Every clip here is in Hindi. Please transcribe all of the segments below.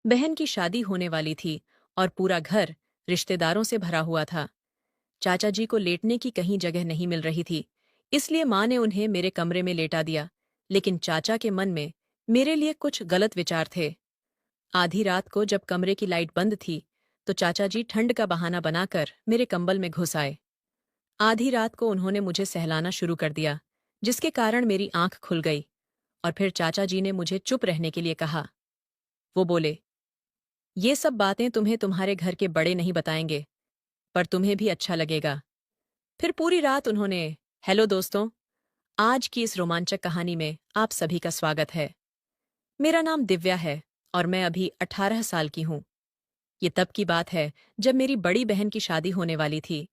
बहन की शादी होने वाली थी और पूरा घर रिश्तेदारों से भरा हुआ था। चाचा जी को लेटने की कहीं जगह नहीं मिल रही थी, इसलिए माँ ने उन्हें मेरे कमरे में लेटा दिया। लेकिन चाचा के मन में मेरे लिए कुछ गलत विचार थे। आधी रात को जब कमरे की लाइट बंद थी, तो चाचा जी ठंड का बहाना बनाकर मेरे कंबल में घुस आए। आधी रात को उन्होंने मुझे सहलाना शुरू कर दिया, जिसके कारण मेरी आंख खुल गई। और फिर चाचा जी ने मुझे चुप रहने के लिए कहा। वो बोले, ये सब बातें तुम्हें तुम्हारे घर के बड़े नहीं बताएंगे, पर तुम्हें भी अच्छा लगेगा। फिर पूरी रात उन्होंने, हेलो दोस्तों, आज की इस रोमांचक कहानी में आप सभी का स्वागत है। मेरा नाम दिव्या है और मैं अभी 18 साल की हूँ। ये तब की बात है जब मेरी बड़ी बहन की शादी होने वाली थी।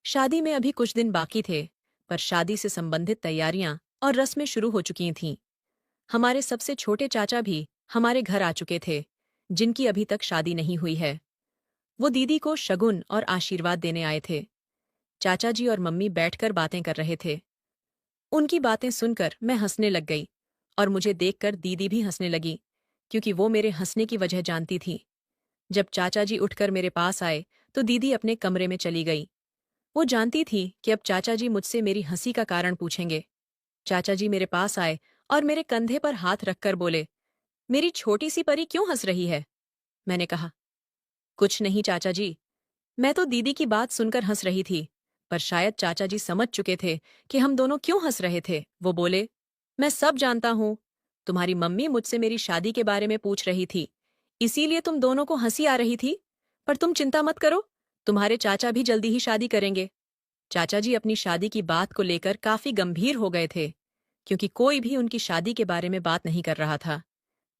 शादी में अभी कुछ दिन बाकी थे, पर शादी से संबंधित तैयारियां और रस्में शुरू हो चुकी थीं। हमारे सबसे छोटे चाचा भी हमारे घर आ चुके थे, जिनकी अभी तक शादी नहीं हुई है। वो दीदी को शगुन और आशीर्वाद देने आए थे। चाचा जी और मम्मी बैठकर बातें कर रहे थे। उनकी बातें सुनकर मैं हंसने लग गई और मुझे देखकर दीदी भी हंसने लगी, क्योंकि वो मेरे हंसने की वजह जानती थी। जब चाचा जी उठकर मेरे पास आए, तो दीदी अपने कमरे में चली गई। वो जानती थी कि अब चाचा जी मुझसे मेरी हंसी का कारण पूछेंगे। चाचा जी मेरे पास आए और मेरे कंधे पर हाथ रखकर बोले, मेरी छोटी सी परी क्यों हंस रही है? मैंने कहा, कुछ नहीं चाचा जी, मैं तो दीदी की बात सुनकर हंस रही थी। पर शायद चाचा जी समझ चुके थे कि हम दोनों क्यों हंस रहे थे। वो बोले, मैं सब जानता हूं। तुम्हारी मम्मी मुझसे मेरी शादी के बारे में पूछ रही थी, इसीलिए तुम दोनों को हंसी आ रही थी। पर तुम चिंता मत करो, तुम्हारे चाचा भी जल्दी ही शादी करेंगे। चाचा जी अपनी शादी की बात को लेकर काफी गंभीर हो गए थे, क्योंकि कोई भी उनकी शादी के बारे में बात नहीं कर रहा था,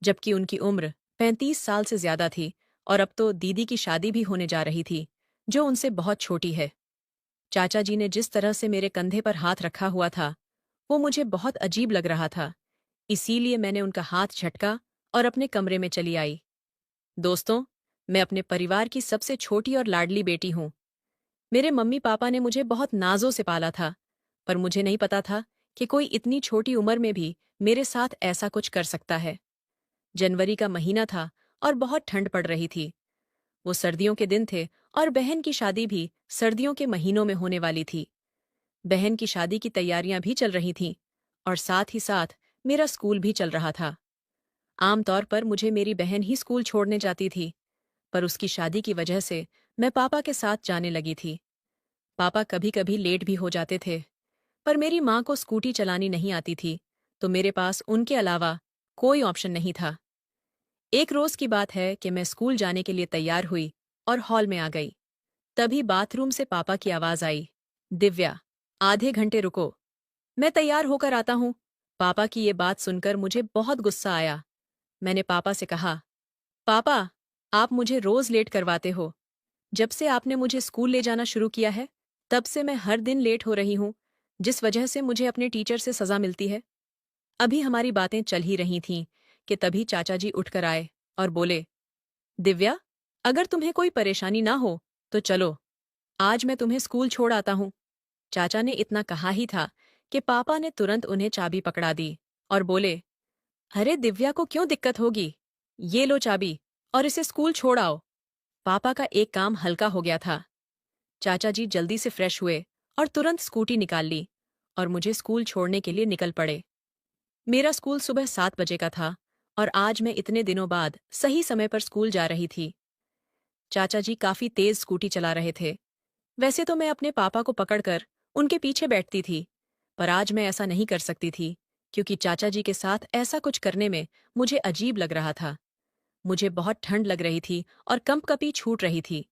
जबकि उनकी उम्र 35 साल से ज्यादा थी। और अब तो दीदी की शादी भी होने जा रही थी, जो उनसे बहुत छोटी है। चाचा जी ने जिस तरह से मेरे कंधे पर हाथ रखा हुआ था, वो मुझे बहुत अजीब लग रहा था। इसीलिए मैंने उनका हाथ झटका और अपने कमरे में चली आई। दोस्तों, मैं अपने परिवार की सबसे छोटी और लाडली बेटी हूँ। मेरे मम्मी पापा ने मुझे बहुत नाजों से पाला था, पर मुझे नहीं पता था कि कोई इतनी छोटी उम्र में भी मेरे साथ ऐसा कुछ कर सकता है। जनवरी का महीना था और बहुत ठंड पड़ रही थी। वो सर्दियों के दिन थे और बहन की शादी भी सर्दियों के महीनों में होने वाली थी। बहन की शादी की तैयारियां भी चल रही थीं और साथ ही साथ मेरा स्कूल भी चल रहा था। आमतौर पर मुझे मेरी बहन ही स्कूल छोड़ने जाती थी, पर उसकी शादी की वजह से मैं पापा के साथ जाने लगी थी। पापा कभी कभी लेट भी हो जाते थे, पर मेरी माँ को स्कूटी चलानी नहीं आती थी, तो मेरे पास उनके अलावा कोई ऑप्शन नहीं था। एक रोज की बात है कि मैं स्कूल जाने के लिए तैयार हुई और हॉल में आ गई। तभी बाथरूम से पापा की आवाज आई, दिव्या, आधे घंटे रुको, मैं तैयार होकर आता हूँ। पापा की ये बात सुनकर मुझे बहुत गुस्सा आया। मैंने पापा से कहा, पापा, आप मुझे रोज लेट करवाते हो। जब से आपने मुझे स्कूल ले जाना शुरू किया है, तब से मैं हर दिन लेट हो रही हूँ, जिस वजह से मुझे अपने टीचर से सजा मिलती है। अभी हमारी बातें चल ही रही थीं कि तभी चाचा जी उठकर आए और बोले, दिव्या, अगर तुम्हें कोई परेशानी ना हो तो चलो, आज मैं तुम्हें स्कूल छोड़ आता हूँ। चाचा ने इतना कहा ही था कि पापा ने तुरंत उन्हें चाबी पकड़ा दी और बोले, अरे दिव्या को क्यों दिक्कत होगी, ये लो चाबी और इसे स्कूल छोड़ आओ। पापा का एक काम हल्का हो गया था। चाचा जी जल्दी से फ्रेश हुए और तुरंत स्कूटी निकाल ली और मुझे स्कूल छोड़ने के लिए निकल पड़े। मेरा स्कूल सुबह 7 बजे का था और आज मैं इतने दिनों बाद सही समय पर स्कूल जा रही थी। चाचा जी काफी तेज स्कूटी चला रहे थे। वैसे तो मैं अपने पापा को पकड़कर उनके पीछे बैठती थी, पर आज मैं ऐसा नहीं कर सकती थी, क्योंकि चाचा जी के साथ ऐसा कुछ करने में मुझे अजीब लग रहा था। मुझे बहुत ठंड लग रही थी और कंपकपी छूट रही थी।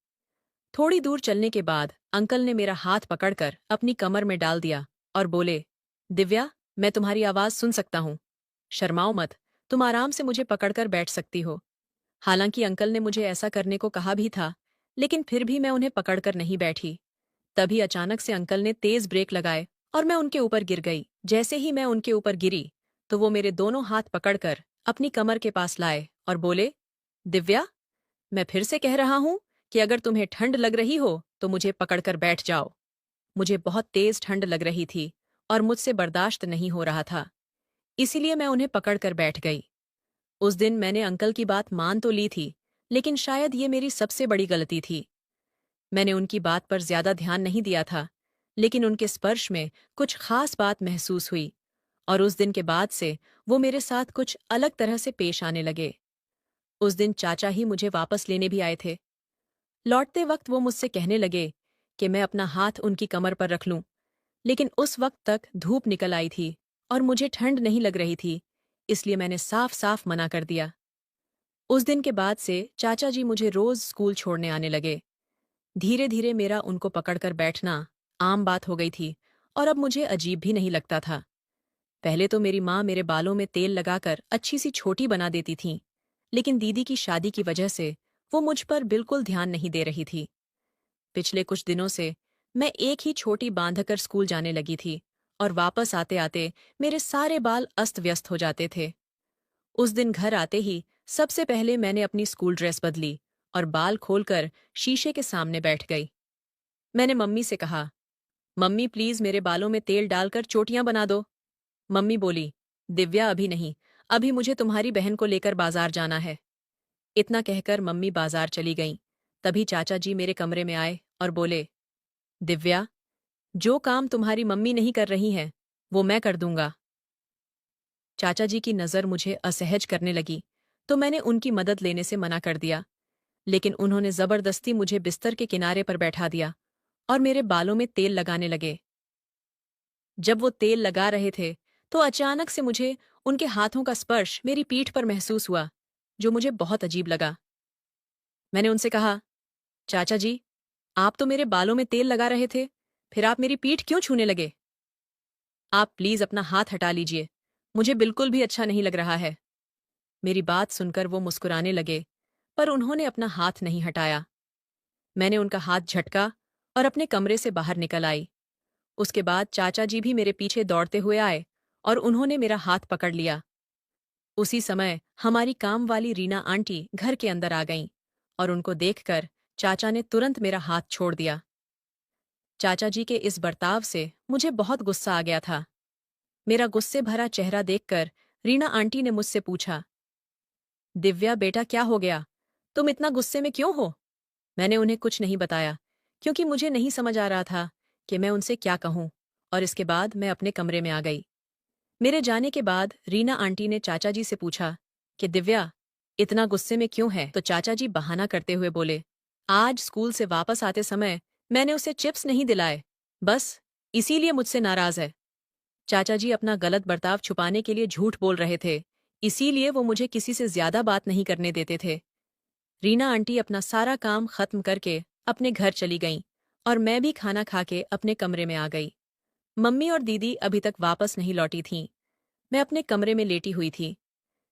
थोड़ी दूर चलने के बाद अंकल ने मेरा हाथ पकड़कर अपनी कमर में डाल दिया और बोले, दिव्या, मैं तुम्हारी आवाज सुन सकता हूँ। शर्माओ मत, तुम आराम से मुझे पकड़कर बैठ सकती हो। हालांकि अंकल ने मुझे ऐसा करने को कहा भी था, लेकिन फिर भी मैं उन्हें पकड़कर नहीं बैठी। तभी अचानक से अंकल ने तेज ब्रेक लगाए और मैं उनके ऊपर गिर गई। जैसे ही मैं उनके ऊपर गिरी, तो वो मेरे दोनों हाथ पकड़कर अपनी कमर के पास लाए और बोले, दिव्या, मैं फिर से कह रहा हूं कि अगर तुम्हें ठंड लग रही हो तो मुझे पकड़कर बैठ जाओ। मुझे बहुत तेज ठंड लग रही थी और मुझसे बर्दाश्त नहीं हो रहा था, इसीलिए मैं उन्हें पकड़कर बैठ गई। उस दिन मैंने अंकल की बात मान तो ली थी, लेकिन शायद ये मेरी सबसे बड़ी गलती थी। मैंने उनकी बात पर ज्यादा ध्यान नहीं दिया था, लेकिन उनके स्पर्श में कुछ खास बात महसूस हुई, और उस दिन के बाद से वो मेरे साथ कुछ अलग तरह से पेश आने लगे। उस दिन चाचा ही मुझे वापस लेने भी आए थे। लौटते वक्त वो मुझसे कहने लगे कि मैं अपना हाथ उनकी कमर पर रख लूं, लेकिन उस वक्त तक धूप निकल आई थी और मुझे ठंड नहीं लग रही थी, इसलिए मैंने साफ साफ मना कर दिया। उस दिन के बाद से चाचा जी मुझे रोज स्कूल छोड़ने आने लगे। धीरे धीरे मेरा उनको पकड़कर बैठना आम बात हो गई थी, और अब मुझे अजीब भी नहीं लगता था। पहले तो मेरी माँ मेरे बालों में तेल लगाकर अच्छी सी छोटी बना देती थीं, लेकिन दीदी की शादी की वजह से वो मुझ पर बिल्कुल ध्यान नहीं दे रही थी। पिछले कुछ दिनों से मैं एक ही छोटी बांधकर स्कूल जाने लगी थी, और वापस आते आते मेरे सारे बाल अस्त व्यस्त हो जाते थे। उस दिन घर आते ही सबसे पहले मैंने अपनी स्कूल ड्रेस बदली और बाल खोलकर शीशे के सामने बैठ गई। मैंने मम्मी से कहा, मम्मी प्लीज मेरे बालों में तेल डालकर चोटियां बना दो। मम्मी बोली, दिव्या अभी नहीं, अभी मुझे तुम्हारी बहन को लेकर बाजार जाना है। इतना कहकर मम्मी बाजार चली गईं। तभी चाचा जी मेरे कमरे में आए और बोले, दिव्या, जो काम तुम्हारी मम्मी नहीं कर रही हैं, वो मैं कर दूंगा। चाचा जी की नज़र मुझे असहज करने लगी, तो मैंने उनकी मदद लेने से मना कर दिया, लेकिन उन्होंने जबरदस्ती मुझे बिस्तर के किनारे पर बैठा दिया और मेरे बालों में तेल लगाने लगे। जब वो तेल लगा रहे थे, तो अचानक से मुझे उनके हाथों का स्पर्श मेरी पीठ पर महसूस हुआ, जो मुझे बहुत अजीब लगा। मैंने उनसे कहा, चाचा जी, आप तो मेरे बालों में तेल लगा रहे थे, फिर आप मेरी पीठ क्यों छूने लगे? आप प्लीज अपना हाथ हटा लीजिए, मुझे बिल्कुल भी अच्छा नहीं लग रहा है। मेरी बात सुनकर वो मुस्कुराने लगे, पर उन्होंने अपना हाथ नहीं हटाया। मैंने उनका हाथ झटका और अपने कमरे से बाहर निकल आई। उसके बाद चाचा जी भी मेरे पीछे दौड़ते हुए आए और उन्होंने मेरा हाथ पकड़ लिया। उसी समय हमारी काम वाली रीना आंटी घर के अंदर आ गईं, और उनको देखकर चाचा ने तुरंत मेरा हाथ छोड़ दिया। चाचा जी के इस बर्ताव से मुझे बहुत गुस्सा आ गया था। मेरा गुस्से भरा चेहरा देखकर रीना आंटी ने मुझसे पूछा, दिव्या बेटा क्या हो गया? तुम इतना गुस्से में क्यों हो? मैंने उन्हें कुछ नहीं बताया, क्योंकि मुझे नहीं समझ आ रहा था कि मैं उनसे क्या कहूं, और इसके बाद मैं अपने कमरे में आ गई। मेरे जाने के बाद रीना आंटी ने चाचा जी से पूछा कि दिव्या इतना गुस्से में क्यों है? तो चाचा जी बहाना करते हुए बोले, आज स्कूल से वापस आते समय मैंने उसे चिप्स नहीं दिलाए, बस इसीलिए मुझसे नाराज है। चाचा जी अपना गलत बर्ताव छुपाने के लिए झूठ बोल रहे थे, इसीलिए वो मुझे किसी से ज्यादा बात नहीं करने देते थे। रीना आंटी अपना सारा काम खत्म करके अपने घर चली गईं, और मैं भी खाना खा के अपने कमरे में आ गई। मम्मी और दीदी अभी तक वापस नहीं लौटी थीं। मैं अपने कमरे में लेटी हुई थी।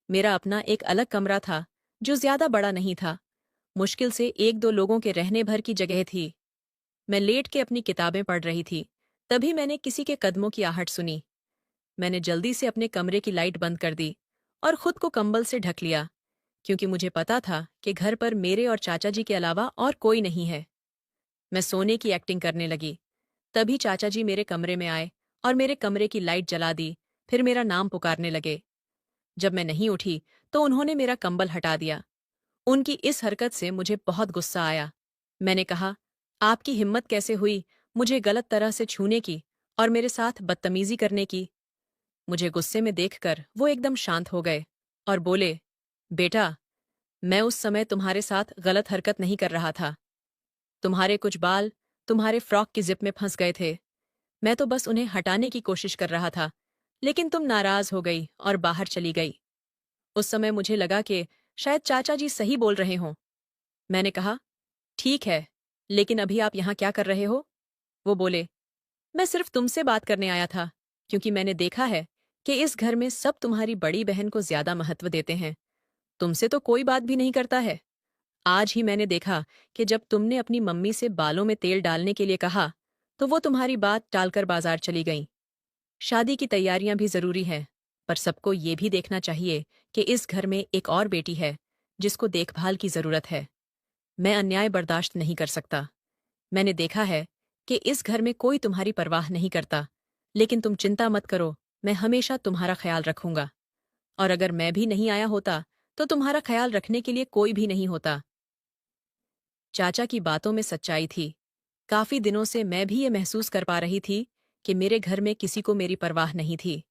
मेरा अपना एक अलग कमरा था, जो ज्यादा बड़ा नहीं था। मुश्किल से एक दो लोगों के रहने भर की जगह थी। मैं लेट के अपनी किताबें पढ़ रही थी, तभी मैंने किसी के कदमों की आहट सुनी। मैंने जल्दी से अपने कमरे की लाइट बंद कर दी और खुद को कंबल से ढक लिया, क्योंकि मुझे पता था कि घर पर मेरे और चाचा जी के अलावा और कोई नहीं है। मैं सोने की एक्टिंग करने लगी। तभी चाचा जी मेरे कमरे में आए और मेरे कमरे की लाइट जला दी, फिर मेरा नाम पुकारने लगे। जब मैं नहीं उठी, तो उन्होंने मेरा कंबल हटा दिया। उनकी इस हरकत से मुझे बहुत गुस्सा आया। मैंने कहा, आपकी हिम्मत कैसे हुई मुझे गलत तरह से छूने की और मेरे साथ बदतमीजी करने की? मुझे गुस्से में देखकर वो एकदम शांत हो गए और बोले, बेटा, मैं उस समय तुम्हारे साथ गलत हरकत नहीं कर रहा था। तुम्हारे कुछ बाल तुम्हारे फ्रॉक की जिप में फंस गए थे। मैं तो बस उन्हें हटाने की कोशिश कर रहा था, लेकिन तुम नाराज हो गई और बाहर चली गई। उस समय मुझे लगा कि शायद चाचा जी सही बोल रहे हों। मैंने कहा, ठीक है, लेकिन अभी आप यहाँ क्या कर रहे हो? वो बोले, मैं सिर्फ तुमसे बात करने आया था, क्योंकि मैंने देखा है कि इस घर में सब तुम्हारी बड़ी बहन को ज्यादा महत्व देते हैं। तुमसे तो कोई बात भी नहीं करता है। आज ही मैंने देखा कि जब तुमने अपनी मम्मी से बालों में तेल डालने के लिए कहा, तो वो तुम्हारी बात टालकर बाजार चली गईं। शादी की तैयारियां भी जरूरी हैं, पर सबको ये भी देखना चाहिए कि इस घर में एक और बेटी है, जिसको देखभाल की जरूरत है। मैं अन्याय बर्दाश्त नहीं कर सकता। मैंने देखा है कि इस घर में कोई तुम्हारी परवाह नहीं करता, लेकिन तुम चिंता मत करो, मैं हमेशा तुम्हारा ख्याल रखूंगा। और अगर मैं भी नहीं आया होता, तो तुम्हारा ख्याल रखने के लिए कोई भी नहीं होता। चाचा की बातों में सच्चाई थी। काफी दिनों से मैं भी ये महसूस कर पा रही थी कि मेरे घर में किसी को मेरी परवाह नहीं थी।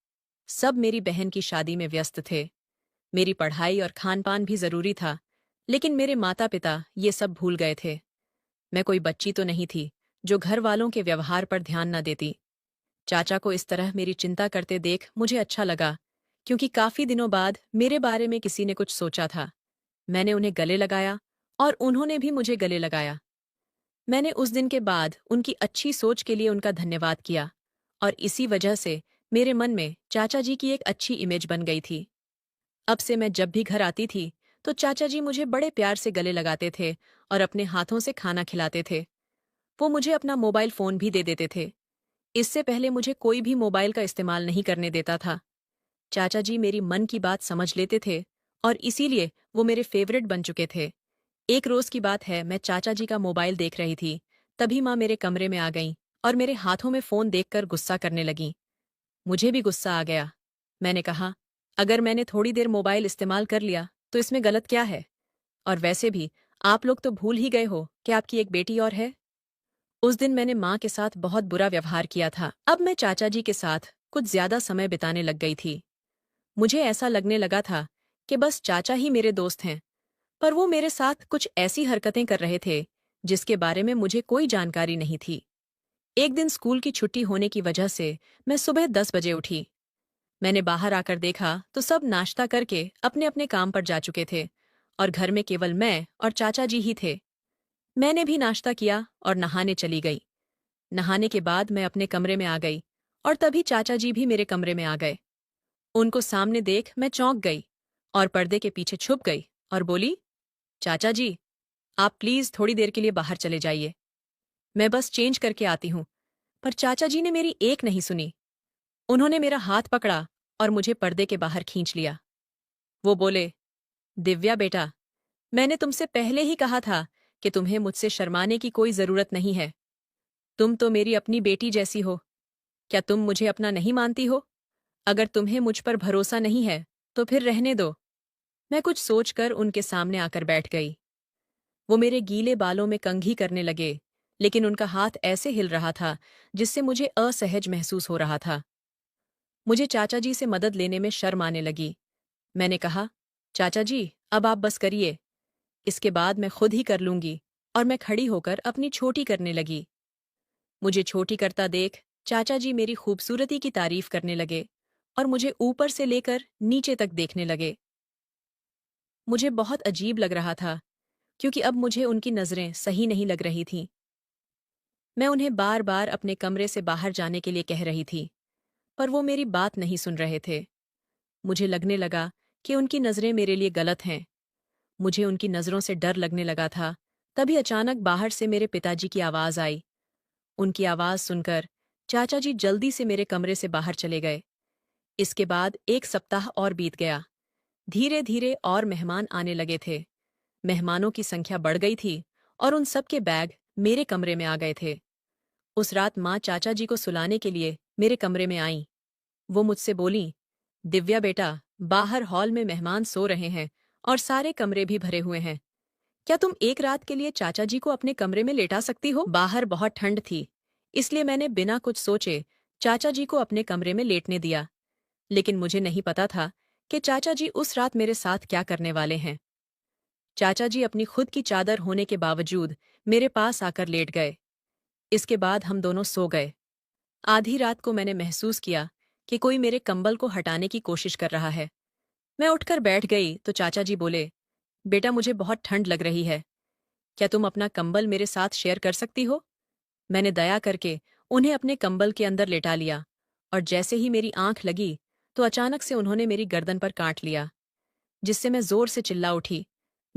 सब मेरी बहन की शादी में व्यस्त थे। मेरी पढ़ाई और खान-पान भी जरूरी था, लेकिन मेरे माता-पिता ये सब भूल गए थे। मैं कोई बच्ची तो नहीं थी, जो घर वालों के व्यवहार पर ध्यान न देती। चाचा को इस तरह मेरी चिंता करते देख मुझे अच्छा लगा, क्योंकि काफी दिनों बाद मेरे बारे में किसी ने कुछ सोचा था। मैंने उन्हें गले लगाया और उन्होंने भी मुझे गले लगाया। मैंने उस दिन के बाद उनकी अच्छी सोच के लिए उनका धन्यवाद किया और इसी वजह से मेरे मन में चाचा जी की एक अच्छी इमेज बन गई थी। अब से मैं जब भी घर आती थी, तो चाचा जी मुझे बड़े प्यार से गले लगाते थे और अपने हाथों से खाना खिलाते थे। वो मुझे अपना मोबाइल फ़ोन भी दे देते थे। इससे पहले मुझे कोई भी मोबाइल का इस्तेमाल नहीं करने देता था। चाचा जी मेरी मन की बात समझ लेते थे और इसीलिए वो मेरे फेवरेट बन चुके थे। एक रोज़ की बात है, मैं चाचा जी का मोबाइल देख रही थी। तभी माँ मेरे कमरे में आ गईं और मेरे हाथों में फ़ोन देखकर गुस्सा करने लगीं। मुझे भी गुस्सा आ गया। मैंने कहा, अगर मैंने थोड़ी देर मोबाइल इस्तेमाल कर लिया, तो इसमें गलत क्या है? और वैसे भी, आप लोग तो भूल ही गए हो कि आपकी एक बेटी और है। उस दिन मैंने माँ के साथ बहुत बुरा व्यवहार किया था। अब मैं चाचा जी के साथ कुछ ज्यादा समय बिताने लग गई थी। मुझे ऐसा लगने लगा था कि बस चाचा ही मेरे दोस्त हैं, पर वो मेरे साथ कुछ ऐसी हरकतें कर रहे थे, जिसके बारे में मुझे कोई जानकारी नहीं थी। एक दिन स्कूल की छुट्टी होने की वजह से मैं सुबह 10 बजे उठी। मैंने बाहर आकर देखा तो सब नाश्ता करके अपने अपने काम पर जा चुके थे और घर में केवल मैं और चाचा जी ही थे। मैंने भी नाश्ता किया और नहाने चली गई। नहाने के बाद मैं अपने कमरे में आ गई और तभी चाचा जी भी मेरे कमरे में आ गए। उनको सामने देख मैं चौंक गई और पर्दे के पीछे छुप गई और बोली, चाचा जी, आप प्लीज थोड़ी देर के लिए बाहर चले जाइए। मैं बस चेंज करके आती हूँ। पर चाचा जी ने मेरी एक नहीं सुनी। उन्होंने मेरा हाथ पकड़ा और मुझे पर्दे के बाहर खींच लिया। वो बोले, दिव्या बेटा, मैंने तुमसे पहले ही कहा था कि तुम्हें मुझसे शर्माने की कोई जरूरत नहीं है। तुम तो मेरी अपनी बेटी जैसी हो। क्या तुम मुझे अपना नहीं मानती हो? अगर तुम्हें मुझ पर भरोसा नहीं है, तो फिर रहने दो। मैं कुछ सोचकर उनके सामने आकर बैठ गई। वो मेरे गीले बालों में कंघी करने लगे, लेकिन उनका हाथ ऐसे हिल रहा था, जिससे मुझे असहज महसूस हो रहा था। मुझे चाचा जी से मदद लेने में शर्म आने लगी। मैंने कहा, चाचा जी, अब आप बस करिए। इसके बाद मैं खुद ही कर लूंगी। और मैं खड़ी होकर अपनी छोटी करने लगी। मुझे छोटी करता देख चाचा जी मेरी खूबसूरती की तारीफ करने लगे और मुझे ऊपर से लेकर नीचे तक देखने लगे। मुझे बहुत अजीब लग रहा था, क्योंकि अब मुझे उनकी नजरें सही नहीं लग रही थीं। मैं उन्हें बार बार अपने कमरे से बाहर जाने के लिए कह रही थी, पर वो मेरी बात नहीं सुन रहे थे। मुझे लगने लगा कि उनकी नजरें मेरे लिए गलत हैं। मुझे उनकी नजरों से डर लगने लगा था। तभी अचानक बाहर से मेरे पिताजी की आवाज आई। उनकी आवाज सुनकर चाचा जी जल्दी से मेरे कमरे से बाहर चले गए। इसके बाद एक सप्ताह और बीत गया। धीरे धीरे और मेहमान आने लगे थे। मेहमानों की संख्या बढ़ गई थी और उन सब के बैग मेरे कमरे में आ गए थे। उस रात माँ चाचा जी को सुलाने के लिए मेरे कमरे में आईं। वो मुझसे बोलीं, दिव्या बेटा, बाहर हॉल में मेहमान सो रहे हैं और सारे कमरे भी भरे हुए हैं। क्या तुम एक रात के लिए चाचा जी को अपने कमरे में लेटा सकती हो? बाहर बहुत ठंड थी, इसलिए मैंने बिना कुछ सोचे चाचा जी को अपने कमरे में लेटने दिया। लेकिन मुझे नहीं पता था कि चाचा जी उस रात मेरे साथ क्या करने वाले हैं। चाचा जी अपनी खुद की चादर होने के बावजूद मेरे पास आकर लेट गए। इसके बाद हम दोनों सो गए। आधी रात को मैंने महसूस किया कि कोई मेरे कंबल को हटाने की कोशिश कर रहा है। मैं उठकर बैठ गई तो चाचा जी बोले, बेटा, मुझे बहुत ठंड लग रही है। क्या तुम अपना कंबल मेरे साथ शेयर कर सकती हो? मैंने दया करके उन्हें अपने कंबल के अंदर लेटा लिया और जैसे ही मेरी आंख लगी, तो अचानक से उन्होंने मेरी गर्दन पर काट लिया, जिससे मैं जोर से चिल्ला उठी।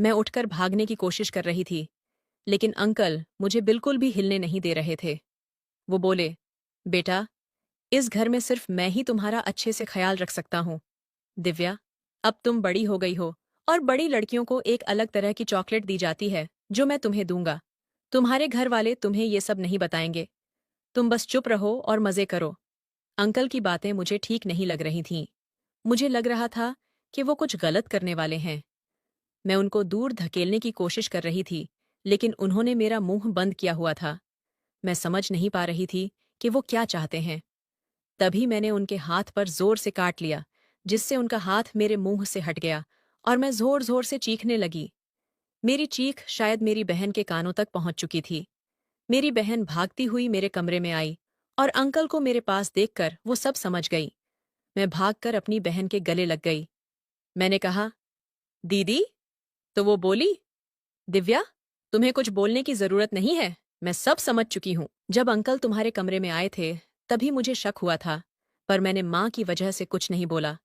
मैं उठकर भागने की कोशिश कर रही थी, लेकिन अंकल मुझे बिल्कुल भी हिलने नहीं दे रहे थे। वो बोले, बेटा, इस घर में सिर्फ मैं ही तुम्हारा अच्छे से ख्याल रख सकता हूँ। दिव्या, अब तुम बड़ी हो गई हो और बड़ी लड़कियों को एक अलग तरह की चॉकलेट दी जाती है, जो मैं तुम्हें दूंगा। तुम्हारे घर वाले तुम्हें ये सब नहीं बताएंगे। तुम बस चुप रहो और मजे करो। अंकल की बातें मुझे ठीक नहीं लग रही थीं। मुझे लग रहा था कि वो कुछ गलत करने वाले हैं। मैं उनको दूर धकेलने की कोशिश कर रही थी, लेकिन उन्होंने मेरा मुंह बंद किया हुआ था। मैं समझ नहीं पा रही थी कि वो क्या चाहते हैं। तभी मैंने उनके हाथ पर जोर से काट लिया, जिससे उनका हाथ मेरे मुंह से हट गया और मैं जोर-जोर से चीखने लगी। मेरी चीख शायद मेरी बहन के कानों तक पहुंच चुकी थी। मेरी बहन भागती हुई मेरे कमरे में आई और अंकल को मेरे पास देखकर वो सब समझ गई। मैं भागकर अपनी बहन के गले लग गई। मैंने कहा, दीदी? तो वो बोली, दिव्या, तुम्हें कुछ बोलने की जरूरत नहीं है, मैं सब समझ चुकी हूं। जब अंकल तुम्हारे कमरे में आए थे, तभी मुझे शक हुआ था, पर मैंने माँ की वजह से कुछ नहीं बोला।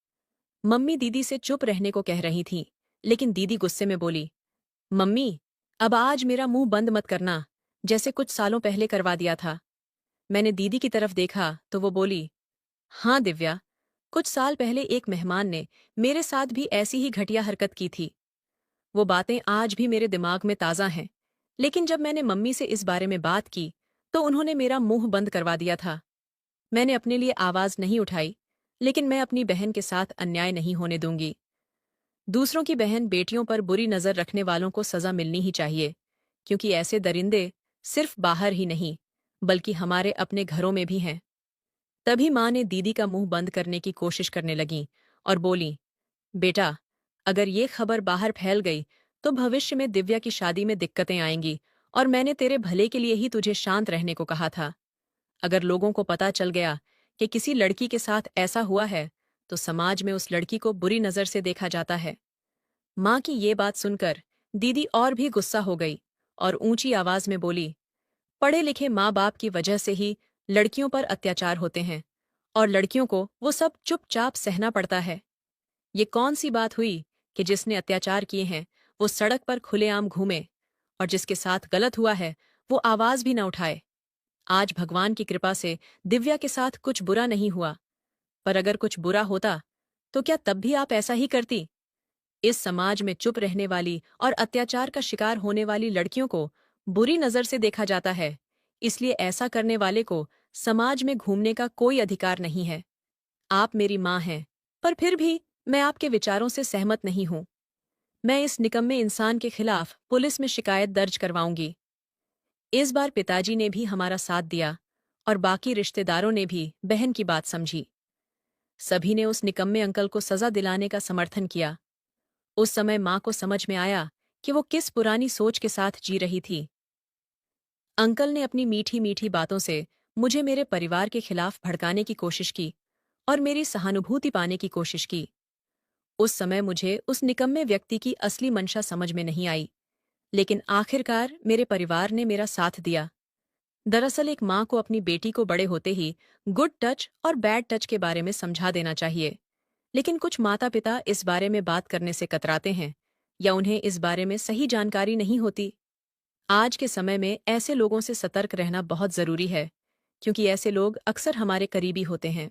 मम्मी दीदी से चुप रहने को कह रही थी, लेकिन दीदी गुस्से में बोली, मम्मी, अब आज मेरा मुंह बंद मत करना, जैसे कुछ सालों पहले करवा दिया था। मैंने दीदी की तरफ देखा तो वो बोली, हाँ दिव्या, कुछ साल पहले एक मेहमान ने मेरे साथ भी ऐसी ही घटिया हरकत की थी। वो बातें आज भी मेरे दिमाग में ताज़ा हैं, लेकिन जब मैंने मम्मी से इस बारे में बात की, तो उन्होंने मेरा मुंह बंद करवा दिया था। मैंने अपने लिए आवाज़ नहीं उठाई, लेकिन मैं अपनी बहन के साथ अन्याय नहीं होने दूंगी। दूसरों की बहन बेटियों पर बुरी नज़र रखने वालों को सज़ा मिलनी ही चाहिए, क्योंकि ऐसे दरिंदे सिर्फ बाहर ही नहीं, बल्कि हमारे अपने घरों में भी हैं। तभी माँ ने दीदी का मुंह बंद करने की कोशिश करने लगी और बोली, बेटा, अगर ये खबर बाहर फैल गई तो भविष्य में दिव्या की शादी में दिक्कतें आएंगी, और मैंने तेरे भले के लिए ही तुझे शांत रहने को कहा था। अगर लोगों को पता चल गया कि किसी लड़की के साथ ऐसा हुआ है, तो समाज में उस लड़की को बुरी नज़र से देखा जाता है। माँ की ये बात सुनकर दीदी और भी गुस्सा हो गई और ऊंची आवाज में बोली, पढ़े लिखे माँ बाप की वजह से ही लड़कियों पर अत्याचार होते हैं, और लड़कियों को वो सब चुपचाप सहना पड़ता है। ये कौन सी बात हुई कि जिसने अत्याचार किए हैं वो सड़क पर खुलेआम घूमे, और जिसके साथ गलत हुआ है वो आवाज भी न उठाए। आज भगवान की कृपा से दिव्या के साथ कुछ बुरा नहीं हुआ, पर अगर कुछ बुरा होता तो क्या तब भी आप ऐसा ही करती? इस समाज में चुप रहने वाली और अत्याचार का शिकार होने वाली लड़कियों को बुरी नजर से देखा जाता है, इसलिए ऐसा करने वाले को समाज में घूमने का कोई अधिकार नहीं है। आप मेरी माँ हैं, पर फिर भी मैं आपके विचारों से सहमत नहीं हूं। मैं इस निकम्मे इंसान के खिलाफ पुलिस में शिकायत दर्ज करवाऊंगी। इस बार पिताजी ने भी हमारा साथ दिया और बाकी रिश्तेदारों ने भी बहन की बात समझी। सभी ने उस निकम्मे अंकल को सजा दिलाने का समर्थन किया। उस समय माँ को समझ में आया कि वो किस पुरानी सोच के साथ जी रही थी। अंकल ने अपनी मीठी मीठी बातों से मुझे मेरे परिवार के खिलाफ भड़काने की कोशिश की और मेरी सहानुभूति पाने की कोशिश की। उस समय मुझे उस निकम्मे व्यक्ति की असली मंशा समझ में नहीं आई, लेकिन आखिरकार मेरे परिवार ने मेरा साथ दिया। दरअसल एक माँ को अपनी बेटी को बड़े होते ही गुड टच और बैड टच के बारे में समझा देना चाहिए, लेकिन कुछ माता पिता इस बारे में बात करने से कतराते हैं, या उन्हें इस बारे में सही जानकारी नहीं होती। आज के समय में ऐसे लोगों से सतर्क रहना बहुत जरूरी है, क्योंकि ऐसे लोग अक्सर हमारे करीबी होते हैं।